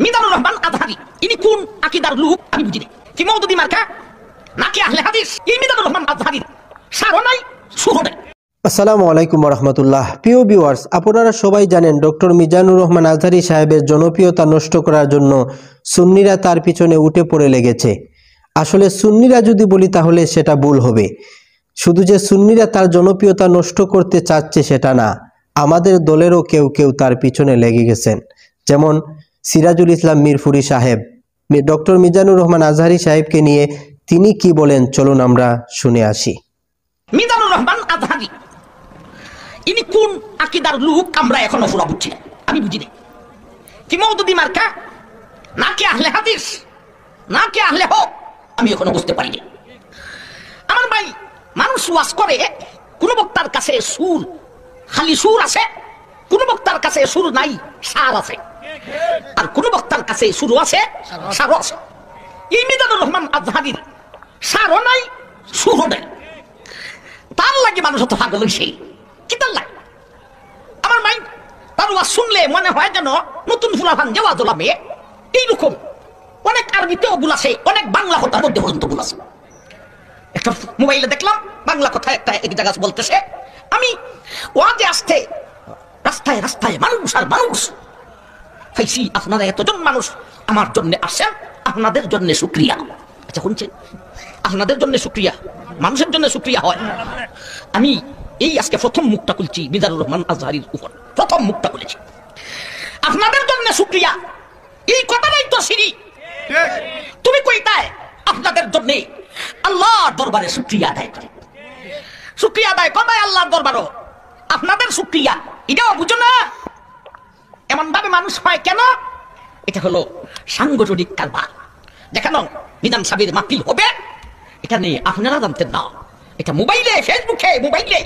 মিজানুর রহমান আজহারি ইনি কোন আকীদার লোক আমি বুঝি না। কি মওদুদি মার্কা নাকি আহলে হাদিস? এই মিজানুর রহমান আজহারির সারও নাই সুরও নাই। আসসালামু আলাইকুম রহমতুল্লাহ। প্রিয় ভিউয়ার্স, আপনারা সবাই জানেন ডক্টর মিজানুর রহমান আজহারি সাহেবের জনপ্রিয়তা নষ্ট করার জন্য সুন্নিরা তার পিছনে উঠে পড়ে লেগেছে। আসলে সুন্নিরা যদি বলি তাহলে সেটা ভুল হবে। শুধু যে সুন্নিরা তার জনপ্রিয়তা নষ্ট করতে চাচ্ছে সেটা না, আমাদের দলেরও কেউ কেউ তার পিছনে লেগে গেছেন। যেমন সিরাজুল ইসলাম মিরপুরি সাহেব ডক্টর মিজানুর রহমান আজহারি সাহেবকে নিয়ে তিনি কি বলেন চলুন আমরা শুনে আসি। মিজানুর রহমান আজহারি ইনি কোন আকীদার লোক আমরা এখনো পুরো বুঝছি না, আমি বুঝি না। কি মওদুদি মার্কা নাকি আহলে হাদিস নাকি আহলে হক আমি এখনো বুঝতে পারিনি। আমার ভাই, মানুষ ওয়াজ করে, কোন বক্তার কাছে সুর খালি সুর আছে, কোন বক্তার কাছে সুর নাই সার আছে, আর কোন বক্তার কাছে সুর আছে সারও আছে। এই মিজানুর রহমান আজহারির সারও নাই সুরও নাই, তার লাগে মানুষ তো পাগল হইছে। কি তার লাগে? আমার ভাই, তার ওয়াজ শুনলে মনে হয় যেন নতুন ফুলাফান যে ওয়াজ ওলামে এইরকম। অনেক আরবিতেও ভুল আছে, অনেক বাংলা কথার মধ্যে পর্যন্ত ভুল আছে। একটা মোবাইলে দেখলাম বাংলা কথা একটা এক জায়গা বলতেছে, আমি ওয়াজে আসতে রাস্তায় রাস্তায় মানুষ আর মানুষ পাইছি, আপনারা এতজন মানুষ আমার জন্য আসেন, আপনাদের জন্য শুকরিয়া। আচ্ছা শুনছেন, আপনাদের জন্য শুকরিয়া, মানুষের জন্য শুকরিয়া হয়। আমি এই আজকে প্রথম মুখটা খুলছি মিজানুর রহমান আজহারির উপর, প্রথম মুখটা খুলেছি। আপনাদের জন্য শুকরিয়া, এই কথাটাই তো সিঁড়ি। তুমি কইতায় আপনাদের জন্য আল্লাহর দরবারে শুকরিয়া আদায় করে, শুকরিয়া আদায় কদায় আল্লাহর দরবারও আপনাদের শুকরিয়া, এটাও বুঝো না। এমন ভাবে মানুষ হয় কেন? এটা হলো সাংগঠনিক কারবার। দেখানো মিজান সাহেবের মাহফিল হবে, এখানে আপনারা জানতেন না, এটা মোবাইলে ফেসবুকে মোবাইলে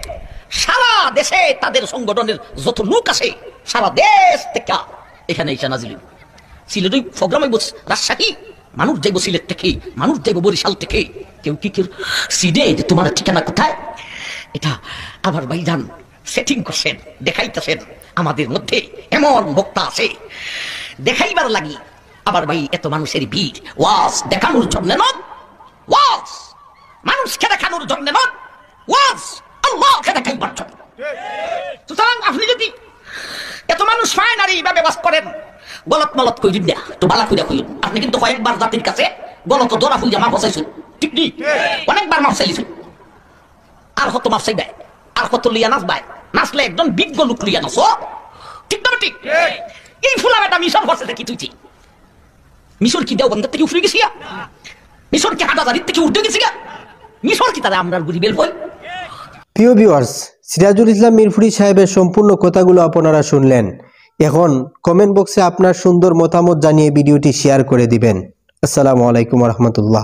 সারা দেশে তাদের সংগঠনের যত লোক আছে সারা দেশ থেকে এখানে এসে নাজিল। সিলেট প্রোগ্রাম হইব রাজশাহী, মানুষ যাইব সিলেট থেকে, মানুষ যাইব বরিশাল থেকে, কেউ কি কেউ সিডে যে তোমার ঠিকানা কোথায়। এটা আবার ভাইজান সেটিং করছেন, দেখাইতেছেন আমাদের মধ্যে এমন বক্তা আছে দেখাইবার লাগি। আবার ভাই এত মানুষের ভিড় ওয়াজ দেখানোর জন্য নয়, ওয়াজ মানুষকে দেখানোর জন্য নয়, ওয়াজ আল্লাহকে দেখাইবার জন্য। সুতরাং আপনি যদি এত মানুষ পায় না এইভাবে ওয়াজ করেন, গলত মলত কইলেন না, তো বালা কইরা কইলেন। আপনি কিন্তু কয়েকবার জাতির কাছে গলত ধরা হইয়া মাফ চাইছেন, ঠিক নেই? অনেকবার মাফ চাইছেন, আর কত মাফ চাইবে, আর কত লিয়া নাচবাই, নাচলে একজন বিজ্ঞ লোক লিয়া নাচো, ঠিক না? ঠিক। এই ফুলা বেটা মিশর করছে দেখি তুই, মিশর কি দেওবন্দের থেকে উঠে গেছি, মিশর কি হাজারির থেকে উঠে গেছি, মিশর কি তারা আমরা গরিবের বই। প্রিয় ভিউয়ার্স, সিরাজুল ইসলাম মিরপুরি সাহেবের সম্পূর্ণ কথাগুলো আপনারা শুনলেন। এখন কমেন্ট বক্সে আপনার সুন্দর মতামত জানিয়ে ভিডিওটি শেয়ার করে দিবেন। আসসালামু আলাইকুম রহমতুল্লাহ।